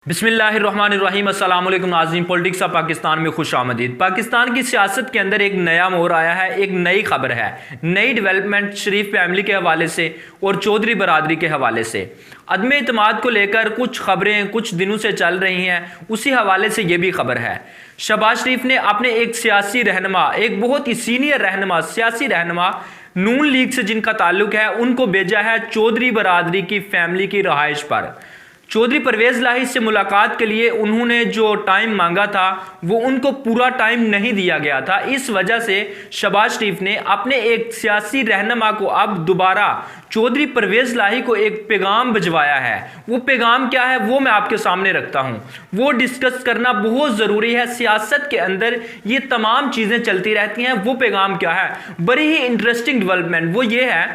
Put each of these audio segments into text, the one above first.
बिस्मिल्लाहिर्रहमानिर्रहीम अस्सलाम वालेकुम नाज़रीन। पॉलिटिक्स ऑफ पाकिस्तान में खुश आमदीद। पाकिस्तान की सियासत के अंदर एक नया मोड़ आया है, एक नई खबर है, नई डेवलपमेंट शरीफ फैमिली के हवाले से और चौधरी बरादरी के हवाले से। अदम इत्मीनाद को लेकर कुछ खबरें कुछ दिनों से चल रही हैं, उसी हवाले से ये भी खबर है। शहबाज शरीफ ने अपने एक सियासी रहनुमा, एक बहुत ही सीनियर रहनुमा, सियासी रहनुमा नून लीग से जिनका ताल्लुक है, उनको भेजा है चौधरी बरादरी की फैमिली की रहाइश पर। चौधरी परवेज़ इलाही से मुलाकात के लिए उन्होंने जो टाइम मांगा था वो उनको पूरा टाइम नहीं दिया गया था। इस वजह से शहबाज शरीफ ने अपने एक सियासी रहनुमा को अब दोबारा चौधरी परवेज़ इलाही को एक पैगाम भिजवाया है। वो पैगाम क्या है वो मैं आपके सामने रखता हूँ, वो डिस्कस करना बहुत ज़रूरी है। सियासत के अंदर ये तमाम चीज़ें चलती रहती हैं। वो पैगाम क्या है, बड़ी ही इंटरेस्टिंग डेवलपमेंट वो ये है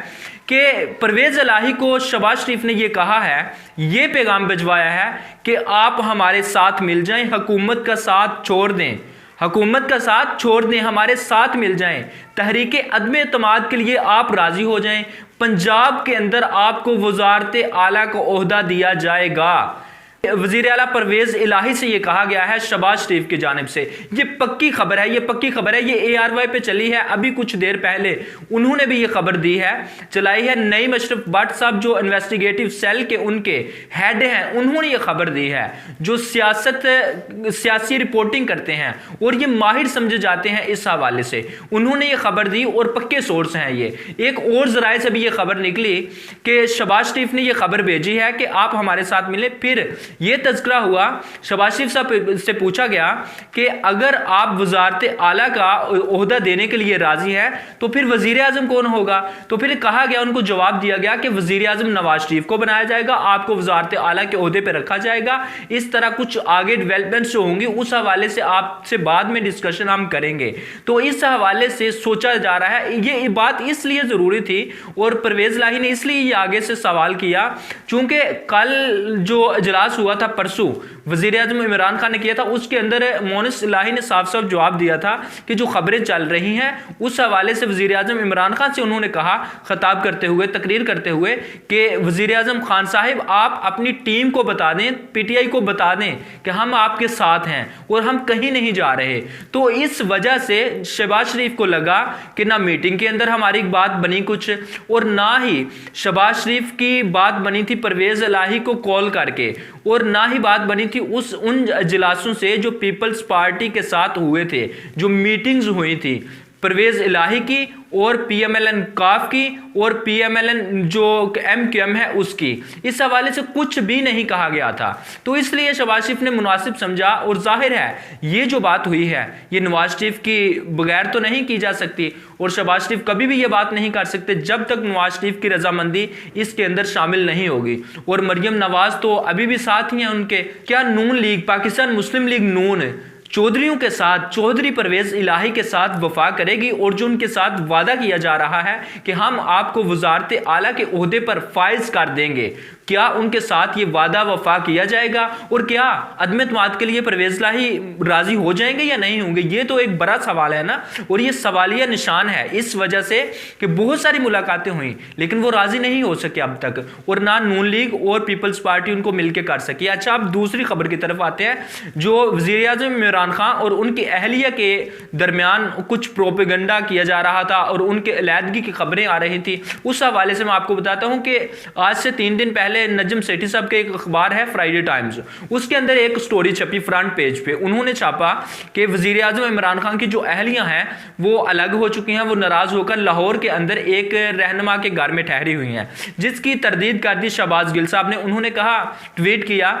कि परवेज़ इलाही को शहबाज शरीफ ने ये कहा है, ये पैगाम भिजवाया है कि आप हमारे साथ मिल जाएं, हुकूमत का साथ छोड़ दें, हुकूमत का साथ छोड़ दें, हमारे साथ मिल जाएं, तहरीक अदम इत्मीनाद के लिए आप राज़ी हो जाएं, पंजाब के अंदर आपको वज़ारत आला का ओहदा दिया जाएगा। वज़ीर आला परवेज़ इलाही से ये कहा गया है शहबाज शरीफ की जानिब से। ये पक्की खबर है, ये पक्की खबर है, ये ARY पे चली है। अभी कुछ देर पहले उन्होंने भी ये खबर दी है, चलाई है। नई मशरफ भट्ट साहब जो इन्वेस्टिगेटिव सेल के उनके हेड हैं, उन्होंने ये खबर दी है, जो सियासी रिपोर्टिंग करते हैं और ये माहिर समझे जाते हैं इस हवाले से। उन्होंने ये खबर दी और पक्के सोर्स हैं ये। एक और ज़राए से भी ये खबर निकली कि शहबाज शरीफ ने ये खबर भेजी है कि आप हमारे साथ मिले। फिर ये तज़किरा हुआ, शहबाज शरीफ साहब से पूछा गया कि अगर आप वज़ारत आला का ओहदा देने के लिए राज़ी हैं तो फिर वज़ीर आज़म कौन होगा। तो फिर कहा गया, उनको जवाब दिया गया कि वज़ीर आज़म नवाज शरीफ को बनाया जाएगा, आपको वज़ारत आला के ओहदे पर रखा जाएगा। इस तरह कुछ आगे डेवलपमेंट्स जो होंगी उस हवाले से आपसे बाद में डिस्कशन हम करेंगे। तो इस हवाले से सोचा जा रहा है, ये बात इसलिए ज़रूरी थी और परवेज़ इलाही ने इसलिए ये आगे से सवाल किया चूँकि कल जो इजलास हुआ था परसों वज़ीर आज़म इमरान खान ने किया था, उसके अंदर मोनिस इलाही ने साफ साफ जवाब दिया था कि जो खबरें चल रही हैं उस हवाले से वज़ीर आज़म इमरान खान से उन्होंने कहा, खिताब करते हुए, तकरीर करते हुए, कि वज़ीर आज़म खान साहिब आप अपनी टीम को बता दें, PTI को बता दें कि हम आपके साथ हैं और हम कहीं नहीं जा रहे। तो इस वजह से शहबाज शरीफ को लगा कि ना मीटिंग के अंदर हमारी बात बनी कुछ, और ना ही शहबाज शरीफ की बात बनी थी परवेज़ इलाही को कॉल करके, और ना ही बात बनी थी उन इजलासों से जो पीपल्स पार्टी के साथ हुए थे, जो मीटिंग्स हुई थी परवेज़ इलाही की और PMLN काफ की और PMLN जो MQM है उसकी। इस हवाले से कुछ भी नहीं कहा गया था। तो इसलिए शहबाज शरीफ ने मुनासिब समझा, और जाहिर है ये जो बात हुई है ये नवाज शरीफ की बगैर तो नहीं की जा सकती, और शहबाज शरीफ कभी भी ये बात नहीं कर सकते जब तक नवाज शरीफ की रजामंदी इसके अंदर शामिल नहीं होगी। और मरियम नवाज तो अभी भी साथ ही हैं उनके। क्या नून लीग, पाकिस्तान मुस्लिम लीग नून चौधरियों के साथ, चौधरी परवेज़ इलाही के साथ वफा करेगी, और जो उनके साथ वादा किया जा रहा है कि हम आपको वज़ारत आला के ओहदे पर फाइज कर देंगे, क्या उनके साथ ये वादा वफा किया जाएगा? और क्या अदम इत्मीनाद के लिए परवेज़ इलाही राज़ी हो जाएंगे या नहीं होंगे? ये तो एक बड़ा सवाल है ना, और ये सवालिया निशान है इस वजह से कि बहुत सारी मुलाकातें हुई लेकिन वो राज़ी नहीं हो सके अब तक, और ना नून लीग और पीपल्स पार्टी उनको मिलकर कर सकी। अच्छा, अब दूसरी खबर की तरफ आते हैं। जो वज़ीर आज़म इमरान खान और उनकी अहलिया के दरमियान कुछ प्रोपेगेंडा किया जा रहा था और उनके अलहदगी की खबरें आ रही थी, उस हवाले से मैं आपको बताता हूँ कि आज से 3 दिन पहले नजम सेठी साहब के एक अखबार है फ्राइडे टाइम्स, उसके अंदर एक स्टोरी छपी फ्रंट पेज पे। उन्होंने छापा कि वज़ीर आज़म इमरान खान की जो अहलियां हैं वो अलग हो चुकी हैं, वो नाराज़ होकर लाहौर के अंदर एक रहनुमा के घर में ठहरी हुई हैं, जिसकी तरदीद कर दी शहबाज गिल साहब ने। उन्होंने कहा, ट्वीट किया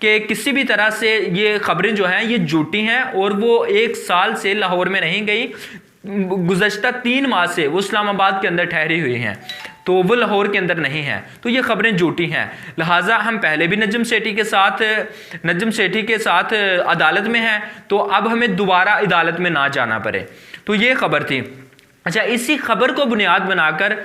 कि किसी भी तरह से ये खबरें जो हैं ये झूठी हैं, और वो 1 साल से लाहौर में नहीं गई, गुज़श्ता 3 माह से वो इस्लामाबाद के अंदर ठहरी हुई हैं, तो वो लाहौर के अंदर नहीं है। तो ये खबरें झूठी हैं, लिहाजा हम पहले भी नजम सेठी के साथ अदालत में हैं, तो अब हमें दोबारा अदालत में ना जाना पड़े। तो ये खबर थी। अच्छा, इसी खबर को बुनियाद बनाकर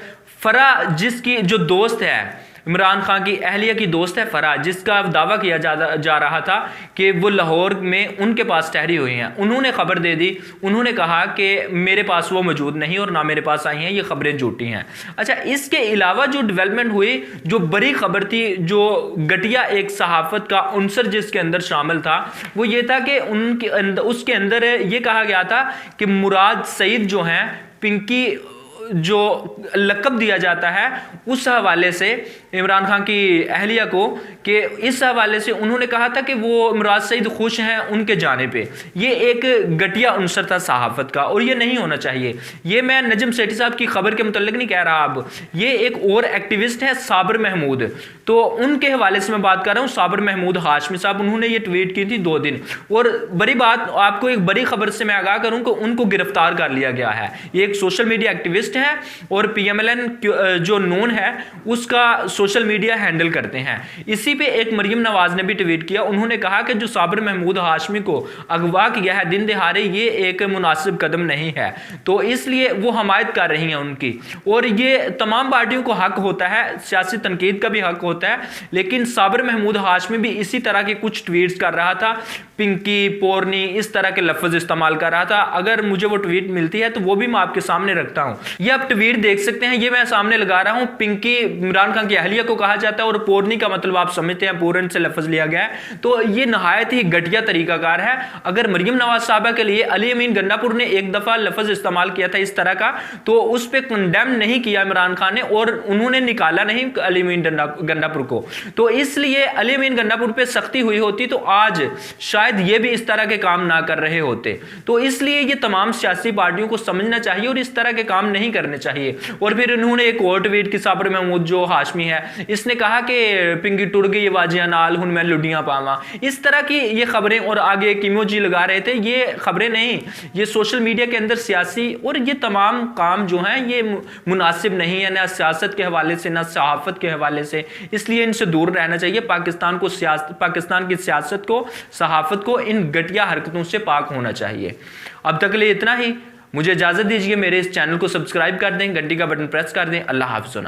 फरा, जिसकी जो दोस्त है इमरान खान की अहलिया की दोस्त है फराज, जिसका दावा किया जा रहा था कि वो लाहौर में उनके पास ठहरी हुई हैं। उन्होंने खबर दे दी, उन्होंने कहा कि मेरे पास वो मौजूद नहीं और ना मेरे पास आई हैं, ये खबरें झूठी हैं। अच्छा, इसके अलावा जो डेवलपमेंट हुई, जो बड़ी खबर थी, जो घटिया एक सहाफत का उनसर जिसके अंदर शामिल था, वो ये था कि उसके अंदर ये कहा गया था कि मुराद सईद जो हैं, पिंकी जो लक़ब दिया जाता है, उस हवाले से इमरान खान की अहलिया को, कि इस हवाले से उन्होंने कहा था कि वो मुराद सईद खुश हैं उनके जाने पे। ये एक घटिया अनसर था सहाफ़त का और ये नहीं होना चाहिए। ये मैं नजम सेठी साहब की खबर के मुतल्लिक नहीं कह रहा, अब ये एक और एक्टिविस्ट है साबिर महमूद, तो उनके हवाले से मैं बात कर रहा हूँ। साबिर महमूद हाशमी साहब, उन्होंने ये ट्वीट की थी 2 दिन, और बड़ी बात, आपको एक बड़ी खबर से मैं आगाह करूँ कि उनको गिरफ्तार कर लिया गया है। ये एक सोशल मीडिया एक्टिविस्ट है और PMLN जो नोन है उसका सोशल मीडिया हैंडल करते हैं। इसी पे एक मरियम नवाज ने भी ट्वीट किया, उन्होंने कहा कि जो साबिर महमूद हाशमी को अगवा किया है दिन दिहाड़े, ये एक मुनासिब कदम नहीं है, तो इसलिए वो हमायत कर रही हैं उनकी। और ये तमाम पार्टियों को हक होता है, सियासी तनकीद का भी हक होता है, लेकिन साबिर महमूद हाशमी भी इसी तरह के कुछ ट्वीट्स कर रहा था, पिंकी, पोर्नी, इस तरह के लफ्ज इस्तेमाल कर रहा था। अगर मुझे वो ट्वीट मिलती है तो वो भी मैं आपके सामने रखता हूं। ये आप ट्वीट देख सकते हैं, ये मैं सामने लगा रहा हूं। पिंकी इमरान खान की अहलिया को कहा जाता है और पोर्नी का मतलब आप समझते हैं, पूरन से लफ्ज लिया गया है, तो ये नहायत ही घटिया तरीकाकार है। अगर मरियम नवाज साहबा के लिए अली अमीन गन्नापुर ने एक दफा लफ्ज इस्तेमाल किया था इस तरह का, तो उस पर कंडेम नहीं किया इमरान खान ने और उन्होंने निकाला नहीं अली अमीन गन्नापुर को, तो इसलिए अली अमीन गन्नापुर पे सख्ती हुई होती तो आज शायद ये भी इस तरह के काम ना कर रहे होते। तो इसलिए ये तमाम सियासी पार्टियों को समझना चाहिए और इस तरह के काम नहीं करने चाहिए। और फिर इन्होंने एक और ट्वीट की, साबिर महमूद जो हाशमी है, इसने कहा कि पिंकी टुर गई वाजिया नाल हुन मैं लुडियां पावा, इस तरह की ये खबरें, और आगे एक इमोजी लगा रहे थे। ये खबरें नहीं, ये सोशल मीडिया के अंदर सियासी और ये तमाम काम जो हैं ये मुनासिब नहीं है, ना सियासत के हवाले से ना सहाफत के हवाले से, इसलिए इनसे दूर रहना चाहिए। पाकिस्तान की सियासत को, सहाफत को इन घटिया हरकतों से पाक होना चाहिए। अब तक के लिए इतना ही, मुझे इजाजत दीजिए। मेरे इस चैनल को सब्सक्राइब कर दें, घंटी का बटन प्रेस कर दें। अल्लाह हाफ़िज़।